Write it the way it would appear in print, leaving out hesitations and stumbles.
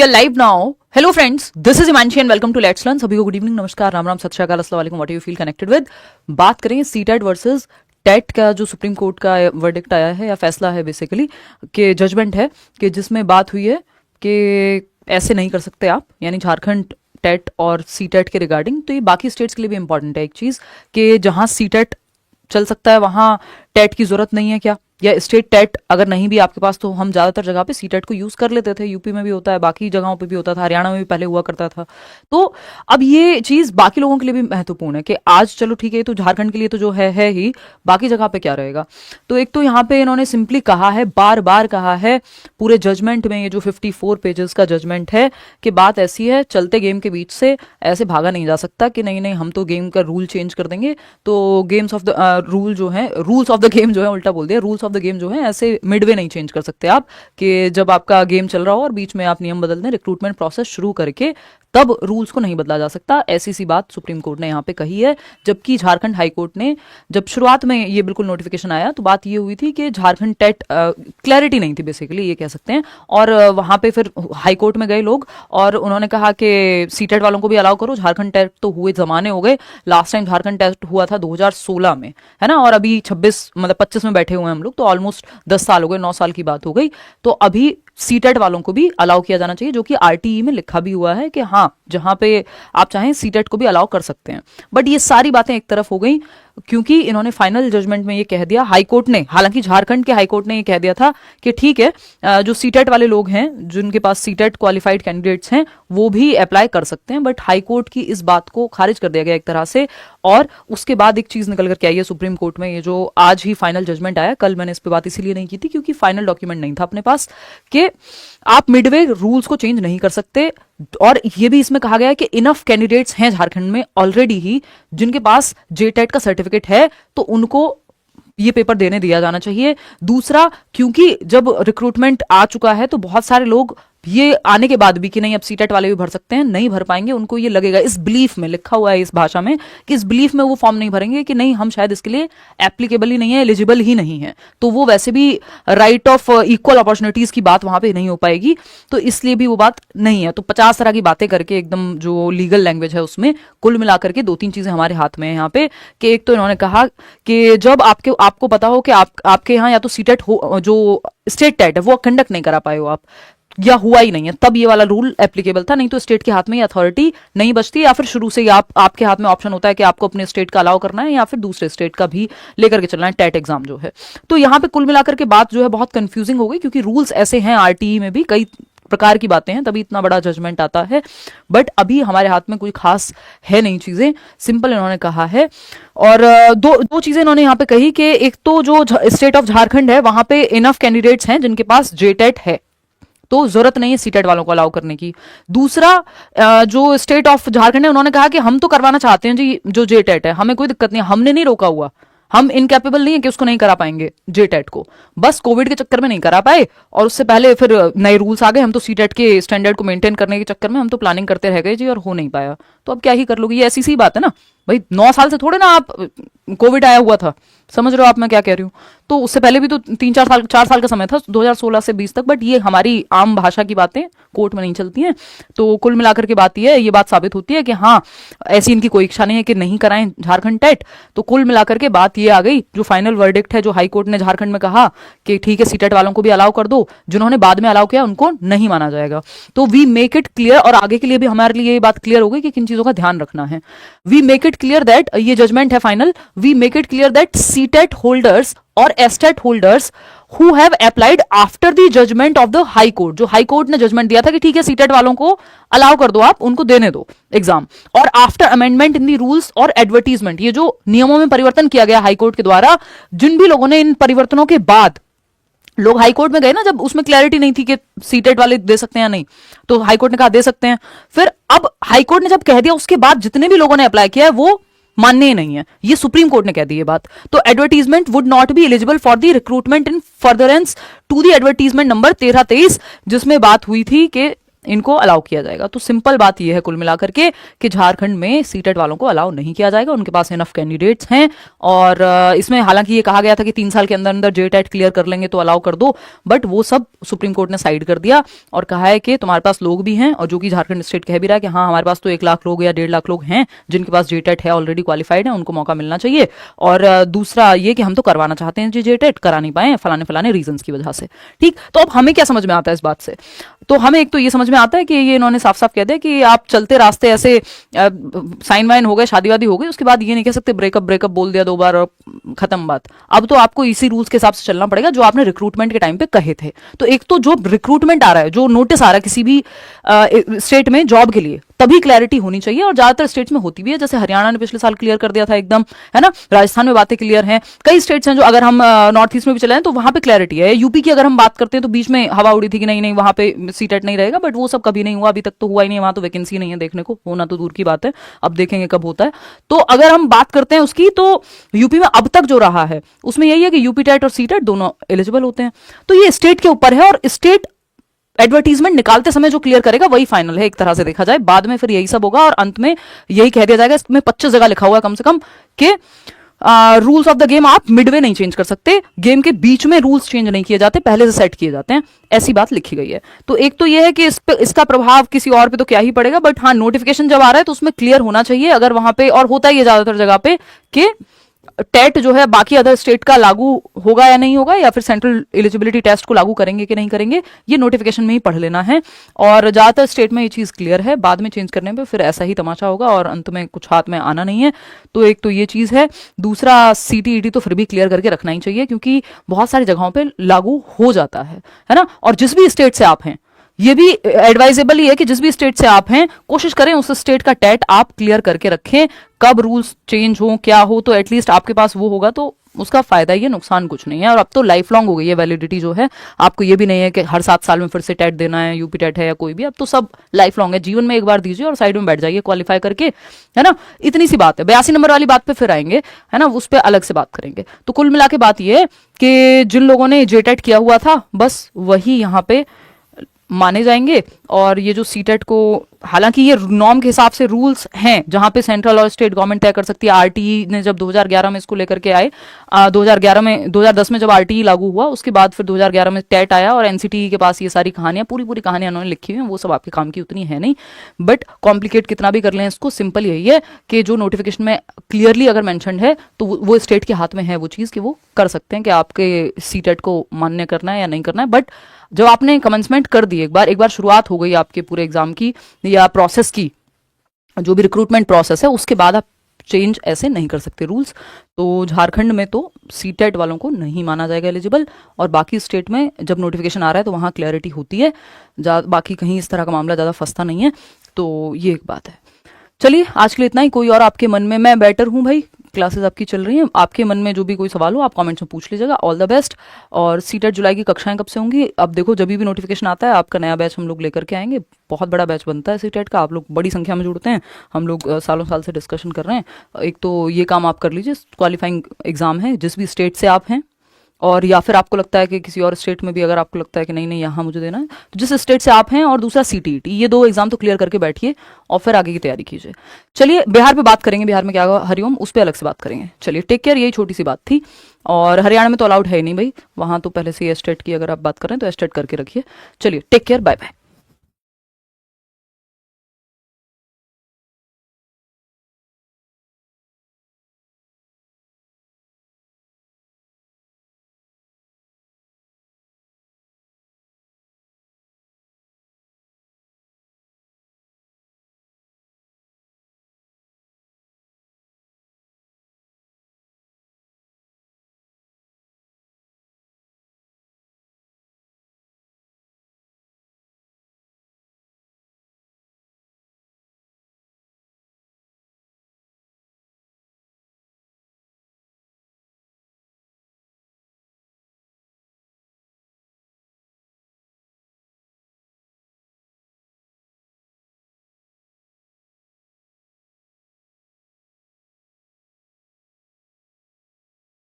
are live now. Hello friends, this is Imanshi and welcome to Let's Learn. सभी को good evening, नमस्कार, राम राम, सत श्री अकाल, अस्सलाम वालेकुम, what you feel connected with. बात करें सीटेट वर्सेस टेट का जो सुप्रीम कोर्ट का वर्डिक्ट आया है या फैसला है बेसिकली कि जजमेंट है कि जिसमें बात हुई है कि ऐसे नहीं कर सकते आप, यानी झारखंड टेट और सीटेट के रिगार्डिंग. तो ये बाकी स्टेट्स के लिए भी इंपॉर्टेंट है एक चीज़ कि जहाँ सीटेट चल सकता है वहाँ टेट की जरूरत नहीं है क्या, या स्टेट टेट अगर नहीं भी आपके पास तो हम ज़्यादातर जगह पे सी टेट को यूज़ कर लेते थे. यूपी में भी होता है, बाकी जगहों पे भी होता था, हरियाणा में भी पहले हुआ करता था. तो अब ये चीज़ बाकी लोगों के लिए भी महत्वपूर्ण है कि आज चलो ठीक है, तो झारखंड के लिए तो जो है ही, बाकी जगह पे क्या रहेगा. तो एक तो यहाँ पे इन्होंने सिंपली कहा है, बार बार कहा है पूरे जजमेंट में, ये जो 54 पेजेस का जजमेंट है, कि बात ऐसी है, चलते गेम के बीच से ऐसे भागा नहीं जा सकता कि नहीं नहीं हम तो गेम का रूल चेंज कर देंगे. तो गेम्स ऑफ द रूल जो है, रूल्स ऑफ द गेम जो है, उल्टा बोल दिया, रूल्स ऑफ द गेम जो है ऐसे मिडवे नहीं चेंज कर सकते आप कि जब आपका गेम चल रहा हो और बीच में आप नियम बदल दें, रिक्रूटमेंट प्रोसेस शुरू करके तब रूल्स को नहीं बदला जा सकता. ऐसी सी बात सुप्रीम कोर्ट ने यहाँ पे कही है. जबकि झारखंड हाई कोर्ट ने, जब शुरुआत में ये बिल्कुल नोटिफिकेशन आया तो बात ये हुई थी कि झारखंड टेट क्लैरिटी नहीं थी बेसिकली, ये कह सकते हैं. और वहाँ पे फिर हाई कोर्ट में गए लोग और उन्होंने कहा कि सीटेट वालों को भी अलाउ करो. झारखंड टेट तो हुए जमाने हो गए, लास्ट टाइम झारखंड टेट हुआ था 2016 में, है ना, और अभी 25 में बैठे हुए हैं हम लोग, तो ऑलमोस्ट 10 साल हो गए, 9 साल की बात हो गई. तो अभी सीटेट वालों को भी अलाउ किया जाना चाहिए, जो कि आरटीई में लिखा भी हुआ है कि हाँ, जहां पे आप चाहें सीटेट को भी अलाउ कर सकते हैं. बट ये सारी बातें एक तरफ हो गई क्योंकि इन्होंने फाइनल जजमेंट में ये कह दिया, हाईकोर्ट ने, हालांकि झारखंड के हाईकोर्ट ने ये कह दिया था कि ठीक है, जो सीटेट वाले लोग हैं, जिनके पास सीटेट क्वालिफाइड कैंडिडेट्स हैं, वो भी अप्लाई कर सकते हैं. बट हाईकोर्ट की इस बात को खारिज कर दिया गया एक तरह से. और उसके बाद एक चीज निकल करके आई है सुप्रीम कोर्ट में, ये जो आज ही फाइनल जजमेंट आया. कल मैंने इस पर बात इसीलिए नहीं की थी क्योंकि फाइनल डॉक्यूमेंट नहीं था अपने पास, कि आप मिडवे रूल्स को चेंज नहीं कर सकते. और ये भी इसमें कहा गया है कि इनफ कैंडिडेट्स हैं झारखंड में ऑलरेडी ही जिनके पास जेटेट का सर्टिफिकेट है, तो उनको ये पेपर देने दिया जाना चाहिए. दूसरा, क्योंकि जब रिक्रूटमेंट आ चुका है तो बहुत सारे लोग ये आने के बाद भी कि नहीं अब सीटेट वाले भी भर सकते हैं, नहीं भर पाएंगे. उनको ये लगेगा, इस बिलीफ में लिखा हुआ है इस भाषा में, कि इस बिलीफ में वो फॉर्म नहीं भरेंगे कि नहीं हम शायद इसके लिए एप्लीकेबल ही नहीं है, एलिजिबल ही नहीं है. तो वो वैसे भी राइट ऑफ इक्वल अपॉर्चुनिटीज की बात वहां पे नहीं हो पाएगी, तो इसलिए भी वो बात नहीं है. तो 50 तरह की बातें करके एकदम जो लीगल लैंग्वेज है उसमें कुल मिलाकर के 2-3 चीजें हमारे हाथ में है यहाँ पे. कि एक तो इन्होंने कहा कि जब आपको पता हो कि आपके यहाँ या तो सीटेट हो, जो स्टेट टेट है वो कंडक्ट नहीं करा पाए हो आप, या हुआ ही नहीं है, तब ये वाला रूल एप्लीकेबल था. नहीं तो स्टेट के हाथ में ये अथॉरिटी नहीं बचती, या फिर शुरू से ही आपके हाथ में ऑप्शन होता है कि आपको अपने स्टेट का अलाउ करना है या फिर दूसरे स्टेट का भी लेकर के चलना है, टेट एग्जाम जो है. तो यहाँ पे कुल मिलाकर के बात जो है बहुत कंफ्यूजिंग हो गई क्योंकि रूल्स ऐसे हैं, आरटीई में भी कई प्रकार की बातें हैं, तभी इतना बड़ा जजमेंट आता है. बट अभी हमारे हाथ में कोई खास है नहीं, चीजें सिंपल इन्होंने कहा है. और दो चीजें इन्होंने यहाँ पे कही कि एक तो जो स्टेट ऑफ झारखंड है वहां पे इनफ कैंडिडेट्स हैं जिनके पास जेटेट है, तो जरूरत नहीं है सीटेट वालों को अलाउ करने की. दूसरा, जो स्टेट ऑफ झारखंड है उन्होंने कहा कि हम तो करवाना चाहते हैं जी जो जेटेट है, हमें कोई दिक्कत नहीं है, हमने नहीं रोका हुआ, हम इनकैपेबल नहीं है कि उसको नहीं करा पाएंगे जेटेट को, बस कोविड के चक्कर में नहीं करा पाए और उससे पहले फिर नए रूल्स आ गए, हम तो सीटेट के स्टैंडर्ड को मेंटेन करने के चक्कर में हम तो प्लानिंग करते रह गए जी और हो नहीं पाया. तो अब क्या ही कर लोगे, ये ऐसी सी बात है ना भाई. 9 साल से थोड़े ना आप, कोविड आया हुआ था, समझ रहे हो आप मैं क्या कह रही हूँ. तो उससे पहले भी तो 4 साल का समय था, 2016 से 20 तक. बट ये हमारी आम भाषा की बातें कोर्ट में नहीं चलती हैं. तो कुल मिलाकर के बात ये बात साबित होती है कि हाँ, ऐसी इनकी कोई इच्छा नहीं है कि नहीं कराएं झारखंड टेट. तो कुल मिलाकर के बात ये आ गई, जो फाइनल वर्डिक्ट है, जो हाई कोर्ट ने झारखंड में कहा कि ठीक है सीटेट वालों को भी अलाउ कर दो, जिन्होंने बाद में अलाउ किया उनको नहीं माना जाएगा. तो वी मेक इट क्लियर, और आगे के लिए भी हमारे लिए ये बात क्लियर हो गई कि किन चीजों का ध्यान रखना है. We make it clear that, ये जजमेंट है final, we make it clear that CTET holders और STET holders who have applied after the judgment of the high court, जो हाई कोर्ट ने जजमेंट दिया था कि ठीक है सीटेट वालों को अलाउ कर दो, आप उनको देने दो एग्जाम, और after amendment in the rules और एडवर्टीजमेंट, ये जो नियमों में परिवर्तन किया गया हाई कोर्ट के द्वारा, जिन भी लोगों ने इन परिवर्तनों के बाद, लोग हाई कोर्ट में गए ना जब उसमें क्लैरिटी नहीं थी कि सीटेट वाले दे सकते हैं या नहीं, तो हाई कोर्ट ने कहा दे सकते हैं. फिर अब हाई कोर्ट ने जब कह दिया उसके बाद जितने भी लोगों ने अप्लाई किया है वो मानने ही नहीं है, ये सुप्रीम कोर्ट ने कह दी ये बात. तो advertisement would not be eligible for the recruitment in furtherance to the advertisement number 1323, जिसमें बात हुई थी कि इनको अलाउ किया जाएगा। तो सिंपल बात यह है कुल मिलाकर के कि झारखंड में सीटेट वालों को अलाउ नहीं किया जाएगा, उनके पास इनफ कैंडिडेट्स हैं। और इसमें हालांकि ये कहा गया था कि 3 साल के अंदर अंदर जेटेट क्लियर कर लेंगे तो अलाउ कर दो, बट वो सब सुप्रीम कोर्ट ने साइड कर दिया और कहा है कि तुम्हारे पास लोग भी हैं, और जो कि झारखंड स्टेट कह भी रहा है कि हाँ हमारे पास तो 1 लाख लोग या 1.5 लाख लोग हैं जिनके पास जेटेट है, ऑलरेडी क्वालिफाइड है, उनको मौका मिलना चाहिए। और दूसरा ये कि हम तो करवाना चाहते हैं जी जेटेट, करा नहीं पाए फलाने फलाने रीजंस की वजह से। ठीक, तो अब हमें क्या समझ में आता है इस बात से? तो हमें एक तो ये समझ में आता है कि ये इन्होंने साफ साफ कह दिया कि आप चलते रास्ते ऐसे साइन वाइन हो गए, शादी वादी हो गई, उसके बाद ये नहीं कह सकते ब्रेकअप ब्रेकअप बोल दिया 2 बार और खत्म बात। अब तो आपको इसी रूल्स के हिसाब से चलना पड़ेगा जो आपने रिक्रूटमेंट के टाइम पे कहे थे। तो एक तो जो रिक्रूटमेंट आ रहा है, जो नोटिस आ रहा है किसी भी स्टेट में जॉब के लिए, तभी क्लैरिटी होनी चाहिए, और ज्यादातर स्टेट्स में होती भी है। जैसे हरियाणा ने पिछले साल क्लियर कर दिया था एकदम, है ना, राजस्थान में बातें क्लियर हैं, कई स्टेट्स हैं जो अगर हम नॉर्थ ईस्ट में भी चले हैं तो वहां पे क्लैरिटी है। यूपी की अगर हम बात करते हैं तो बीच में हवा उड़ी थी कि नहीं नहीं वहां पे सीटेट नहीं रहेगा, बट वो सब कभी नहीं हुआ, अभी तक तो हुआ ही नहीं, वहां तो वैकेंसी नहीं है देखने को, होना तो दूर की बात है, अब देखेंगे कब होता है। तो अगर हम बात करते हैं उसकी, तो यूपी में अब तक जो रहा है उसमें यही है कि यूपी टेट और सीटेट दोनों एलिजिबल होते हैं। तो ये स्टेट के ऊपर है, और स्टेट एडवर्टीजमेंट निकालते समय जो क्लियर करेगा वही फाइनल है एक तरह से देखा जाए। बाद में फिर यही सब होगा और अंत में यही कह दिया जाएगा। इसमें 25 जगह लिखा हुआ है कम से कम कि रूल्स ऑफ द गेम आप मिडवे नहीं चेंज कर सकते, गेम के बीच में रूल्स चेंज नहीं किए जाते, पहले से सेट किए जाते हैं, ऐसी बात लिखी गई है। तो एक तो यह है कि इसका प्रभाव किसी और पे तो क्या ही पड़ेगा, बट हाँ नोटिफिकेशन जब आ रहा है तो उसमें क्लियर होना चाहिए अगर वहां पे, और होता ही है ज्यादातर जगह पे, कि टेट जो है बाकी अदर स्टेट का लागू होगा या नहीं होगा, या फिर सेंट्रल एलिजिबिलिटी टेस्ट को लागू करेंगे कि नहीं करेंगे, ये नोटिफिकेशन में ही पढ़ लेना है। और ज्यादातर स्टेट में ये चीज क्लियर है, बाद में चेंज करने पे फिर ऐसा ही तमाशा होगा और अंत में कुछ हाथ में आना नहीं है। तो एक तो ये चीज है। दूसरा, सीटीईटी तो फिर भी क्लियर करके रखना ही चाहिए, क्योंकि बहुत सारी जगहों पर लागू हो जाता है ना। और जिस भी स्टेट से आप हैं, ये भी एडवाइजेबल ही है कि जिस भी स्टेट से आप हैं कोशिश करें उस स्टेट का टेट आप क्लियर करके रखें। कब रूल्स चेंज हो क्या हो तो एटलीस्ट आपके पास वो होगा, तो उसका फायदा ही है, नुकसान कुछ नहीं है। और अब तो लाइफ लॉन्ग हो गई है वैलिडिटी जो है, आपको ये भी नहीं है कि हर 7 साल में फिर से टेट देना है, यूपी टेट है या कोई भी, अब तो सब लाइफ लॉन्ग है। जीवन में एक बार दीजिए और साइड में बैठ जाइए क्वालिफाई करके, है ना। इतनी सी बात है। 82 नंबर वाली बात पे फिर आएंगे, है ना, उस पर अलग से बात करेंगे। तो कुल मिला के बात ये है कि जिन लोगों ने जेटेट किया हुआ था बस वही यहाँ पे माने जाएंगे। और ये जो सीटेट को, हालांकि ये नॉर्म के हिसाब से रूल्स हैं जहां पे सेंट्रल और स्टेट गवर्नमेंट तय कर सकती है। आरटीई ने जब 2011 में इसको लेकर के आए, 2010 में जब आरटीई लागू हुआ, उसके बाद फिर 2011 में टेट आया, और एनसीटीई के पास ये सारी कहानियां, पूरी कहानियां उन्होंने लिखी हुई हैं, वो सब आपके काम की उतनी है नहीं। बट कॉम्प्लिकेट कितना भी कर लें इसको, सिंपल यही है कि जो नोटिफिकेशन में क्लियरली अगर मैंशनड है तो वो स्टेट के हाथ में है वो चीज़, कि वो कर सकते हैं कि आपके सीटेट को मान्य करना है या नहीं करना है। बट जब आपने कमेंसमेंट कर दी, एक बार शुरुआत हो गई आपके पूरे एग्जाम की या प्रोसेस की, जो भी रिक्रूटमेंट प्रोसेस है, उसके बाद आप चेंज ऐसे नहीं कर सकते रूल्स। तो झारखंड में तो सीटेट वालों को नहीं माना जाएगा एलिजिबल, और बाकी स्टेट में जब नोटिफिकेशन आ रहा है तो वहाँ क्लैरिटी होती है, बाकी कहीं इस तरह का मामला ज़्यादा फंसता नहीं है। तो ये एक बात है। चलिए आज के लिए इतना ही। कोई और आपके मन में, मैं बेटर हूँ भाई, क्लासेस आपकी चल रही हैं, आपके मन में जो भी कोई सवाल हो आप कमेंट्स में पूछ लीजिएगा। All the best. और सीटेट जुलाई की कक्षाएं कब से होंगी, अब देखो जब भी नोटिफिकेशन आता है आपका नया बैच हम लोग लेकर के आएंगे। बहुत बड़ा बैच बनता है सीटेट का, आप लोग बड़ी संख्या में जुड़ते हैं, हम लोग सालों साल से डिस्कशन कर रहे हैं। एक तो ये काम आप कर लीजिए, क्वालिफाइंग एग्जाम है जिस भी स्टेट से आप हैं, और या फिर आपको लगता है कि किसी और स्टेट में भी अगर आपको लगता है कि नहीं नहीं यहाँ मुझे देना है, तो जिस स्टेट से आप हैं, और दूसरा सीटीईटी, ये 2 एग्जाम तो क्लियर करके बैठिए और फिर आगे की तैयारी कीजिए। चलिए बिहार पे बात करेंगे, बिहार में क्या होगा हरिओम, उस पर अलग से बात करेंगे। चलिए टेक केयर, यही छोटी सी बात थी। और हरियाणा में तो अलाउड है ही नहीं भाई, वहाँ तो पहले से एस्टेट की अगर आप बात करें तो एस्टेट करके रखिए। चलिए टेक केयर, बाय बाय।